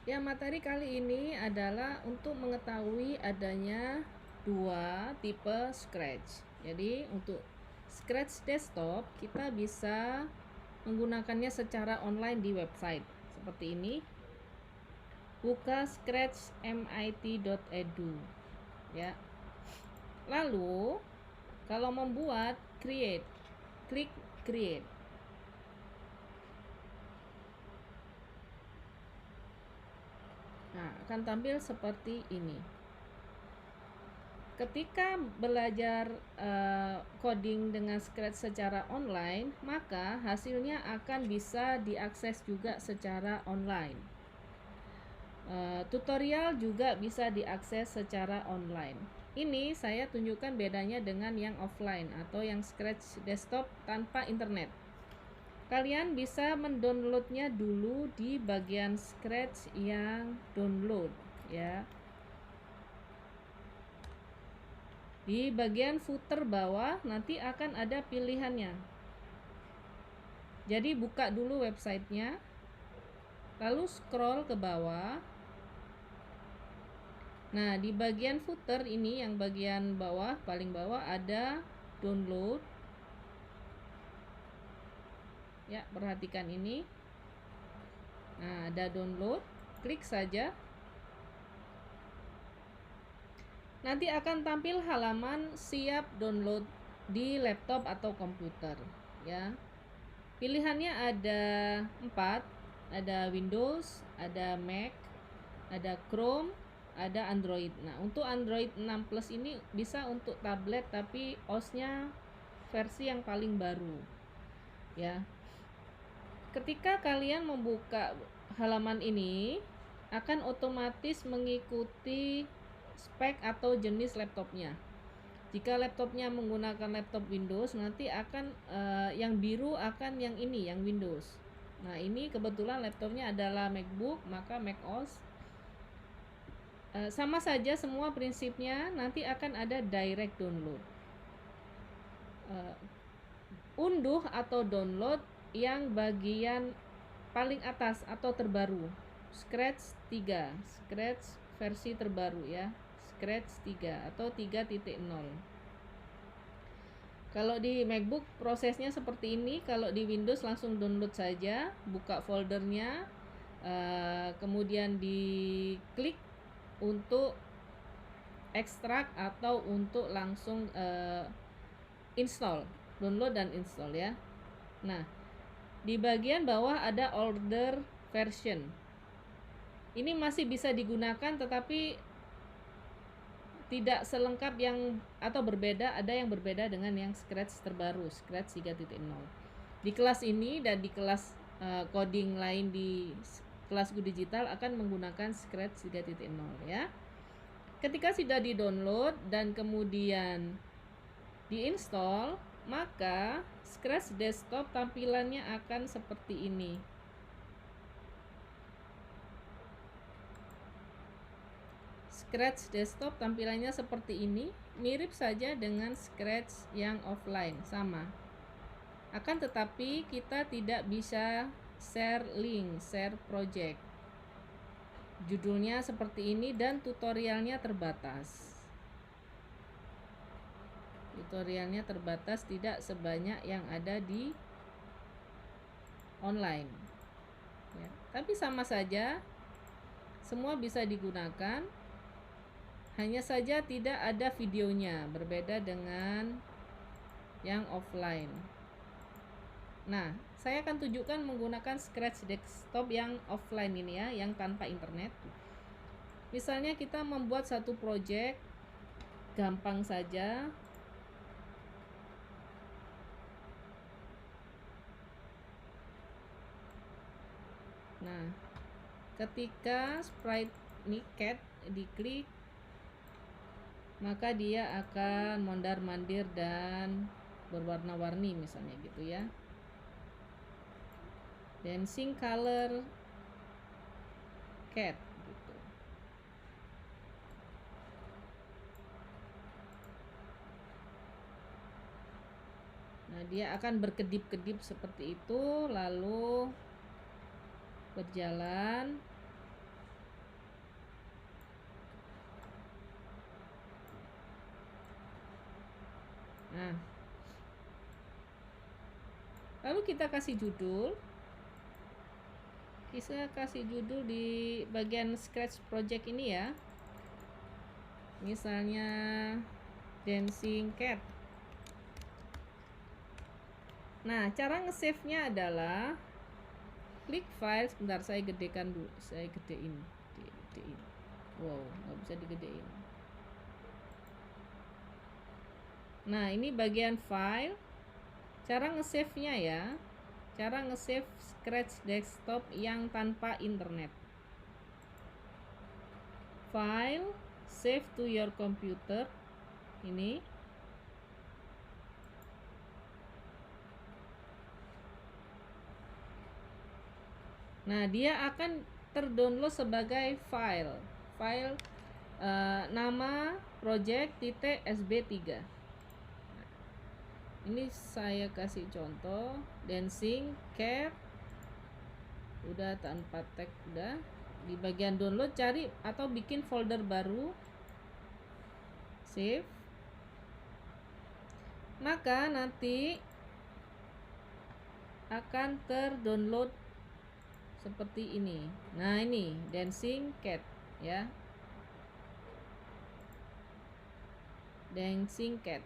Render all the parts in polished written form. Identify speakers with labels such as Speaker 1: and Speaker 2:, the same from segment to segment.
Speaker 1: Ya, materi kali ini adalah untuk mengetahui adanya dua tipe Scratch. Jadi, untuk Scratch desktop kita bisa menggunakannya secara online di website seperti ini. Buka scratchmit.edu ya. Lalu, kalau membuat create, klik create. Nah, akan tampil seperti ini. Ketika belajar coding dengan Scratch secara online, maka hasilnya akan bisa diakses juga secara online. Tutorial juga bisa diakses secara online. Ini saya tunjukkan bedanya dengan yang offline atau yang Scratch desktop tanpa internet. Kalian bisa mendownloadnya dulu di bagian Scratch yang download ya. Di bagian footer bawah nanti akan ada pilihannya. Jadi buka dulu websitenya, lalu scroll ke bawah. Nah, di bagian footer ini yang bagian bawah, paling bawah ada download. Ya, perhatikan ini. Nah, ada download, klik saja. Nanti akan tampil halaman siap download di laptop atau komputer, ya. Pilihannya ada 4, ada Windows, ada Mac, ada Chrome, ada Android. Nah, untuk Android 6 Plus ini bisa untuk tablet tapi OS-nya versi yang paling baru. Ya. Ketika kalian membuka halaman ini, akan otomatis mengikuti spek atau jenis laptopnya. Jika laptopnya menggunakan laptop Windows, nanti akan yang biru akan yang ini, yang Windows. Nah, ini kebetulan laptopnya adalah MacBook, maka macOS. Sama saja semua prinsipnya, nanti akan ada direct download. Unduh atau download yang bagian paling atas atau terbaru, Scratch 3, Scratch versi terbaru ya, Scratch 3 atau 3.0. Kalau di MacBook prosesnya seperti ini, kalau di Windows langsung download saja, buka foldernya, kemudian diklik untuk ekstrak atau untuk langsung install, download dan install ya. Nah, di bagian bawah ada order version. Ini masih bisa digunakan tetapi tidak selengkap yang atau berbeda, ada yang berbeda dengan yang Scratch terbaru, Scratch 3.0. Di kelas ini dan di kelas coding lain di kelas Go Digital akan menggunakan Scratch 3.0 ya. Ketika sudah di-download dan kemudian di-install, maka Scratch desktop tampilannya akan seperti ini. Scratch desktop tampilannya seperti ini, mirip saja dengan Scratch yang offline, sama. Akan tetapi kita tidak bisa share link, share project. Judulnya seperti ini dan tutorialnya terbatas. Tutorialnya terbatas, tidak sebanyak yang ada di online. Ya, tapi sama saja, semua bisa digunakan. Hanya saja tidak ada videonya, berbeda dengan yang offline. Nah, saya akan tunjukkan menggunakan Scratch desktop yang offline ini ya, yang tanpa internet. Misalnya kita membuat satu project, gampang saja. Nah, ketika sprite ini cat diklik, maka dia akan mondar-mandir dan berwarna-warni misalnya gitu ya. Dancing color cat gitu. Nah, dia akan berkedip-kedip seperti itu, lalu berjalan. Nah, lalu kita kasih judul. Kita kasih judul di bagian Scratch project ini ya. Misalnya Dancing Cat. Nah, cara nge-save-nya adalah klik file. Sebentar, saya gedekan dulu. Saya gedein. Wow, nggak bisa digedein. Nah, ini bagian file. Cara nge-save-nya ya. Cara nge-save Scratch desktop yang tanpa internet. File, save to your computer. Ini. Nah, dia akan terdownload sebagai file nama project.sb3. Ini saya kasih contoh Dancing Cat, udah tanpa tag, udah. Di bagian download cari atau bikin folder baru, save. Maka nanti akan terdownload seperti ini. Nah, ini Dancing Cat ya. Dancing Cat.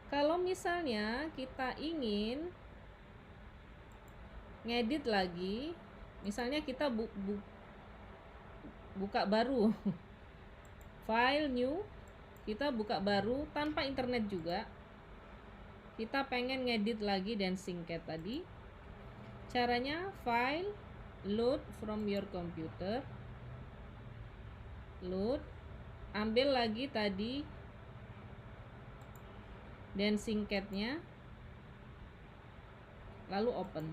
Speaker 1: Kalau misalnya kita ingin ngedit lagi, misalnya kita buka baru file new, kita buka baru tanpa internet juga, kita pengen ngedit lagi Dancing Cat tadi. Caranya file, load from your computer, load, ambil lagi tadi Dancing Cat-nya, lalu open.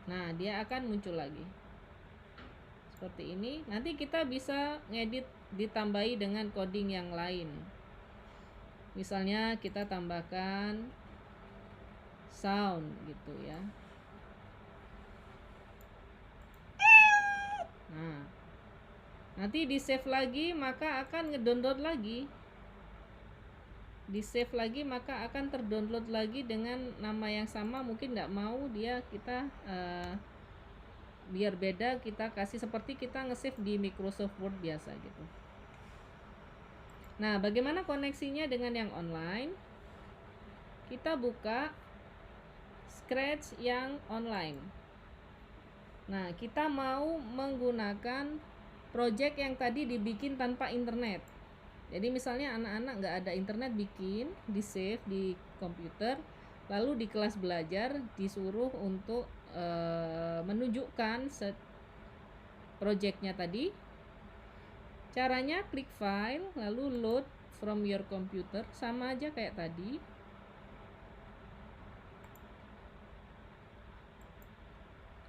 Speaker 1: Nah, dia akan muncul lagi seperti ini. Nanti kita bisa ngedit, ditambahi dengan coding yang lain. Misalnya kita tambahkan sound gitu ya. Nah, nanti di save lagi maka akan ngedownload lagi. Di save lagi maka akan terdownload lagi dengan nama yang sama. Mungkin nggak mau dia, kita biar beda, kita kasih seperti kita nge-save di Microsoft Word biasa gitu. Nah, bagaimana koneksinya dengan yang online? Kita buka Scratch yang online. Nah, kita mau menggunakan project yang tadi dibikin tanpa internet. Jadi misalnya anak-anak nggak ada internet, bikin, di save di komputer, lalu di kelas belajar disuruh untuk menunjukkan projectnya tadi. Caranya klik file, lalu load from your computer, sama aja kayak tadi.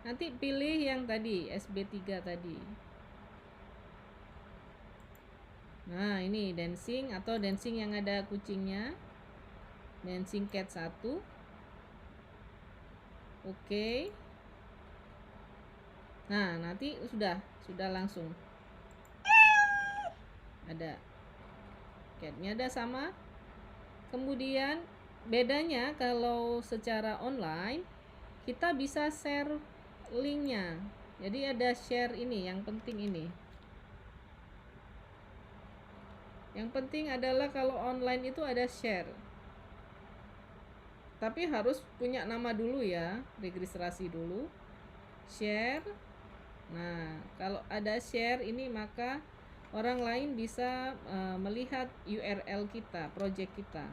Speaker 1: Nanti pilih yang tadi, SB3 tadi. Nah, ini Dancing atau Dancing yang ada kucingnya. Dancing Cat 1. Oke. Nah, nanti sudah langsung. Ada catnya, ada sama. Kemudian bedanya kalau secara online kita bisa share linknya. Jadi ada share ini, yang penting ini. Yang penting adalah kalau online itu ada share. Tapi harus punya nama dulu ya, registrasi dulu. Share. Nah, kalau ada share ini maka orang lain bisa melihat URL kita, project kita.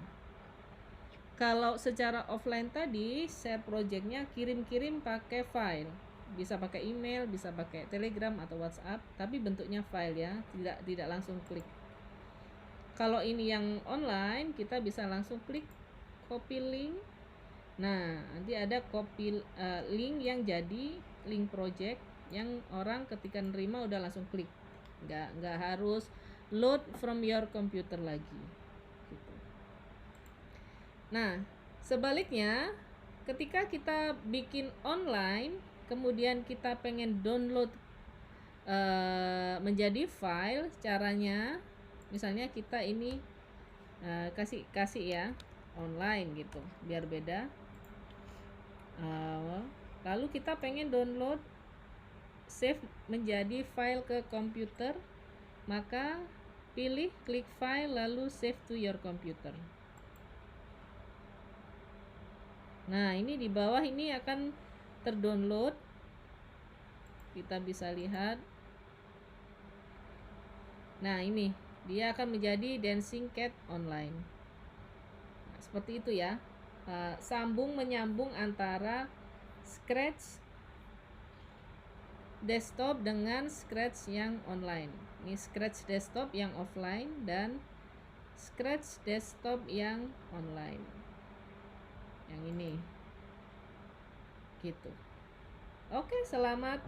Speaker 1: Kalau secara offline tadi, share projectnya kirim-kirim pakai file. Bisa pakai email, bisa pakai Telegram atau WhatsApp, tapi bentuknya file ya, tidak langsung klik. Kalau ini yang online, kita bisa langsung klik copy link. Nah, nanti ada copy link yang jadi link project yang orang ketika nerima udah langsung klik. Nggak harus load from your computer lagi gitu. Nah, sebaliknya ketika kita bikin online kemudian kita pengen download menjadi file, caranya Misalnya kita ini kasih ya online gitu biar beda. Lalu kita pengen download, save menjadi file ke komputer, maka pilih klik file lalu save to your computer. Nah, ini di bawah ini akan terdownload. Kita bisa lihat. Nah, ini dia akan menjadi Dancing Cat Online. Nah, seperti itu ya. Sambung menyambung antara Scratch desktop dengan Scratch yang online. Ini Scratch desktop yang offline dan Scratch desktop yang online. Yang ini. Gitu. Oke, selamat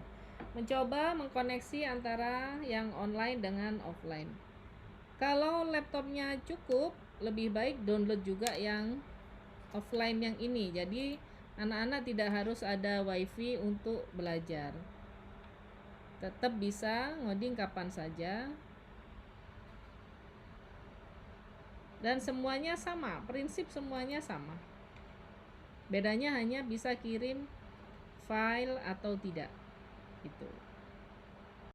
Speaker 1: mencoba mengkoneksi antara yang online dengan offline. Kalau laptopnya cukup, lebih baik download juga yang offline yang ini. Jadi anak-anak tidak harus ada wifi untuk belajar. Tetap bisa ngoding kapan saja. Dan semuanya sama, prinsip semuanya sama. Bedanya hanya bisa kirim file atau tidak. Gitu.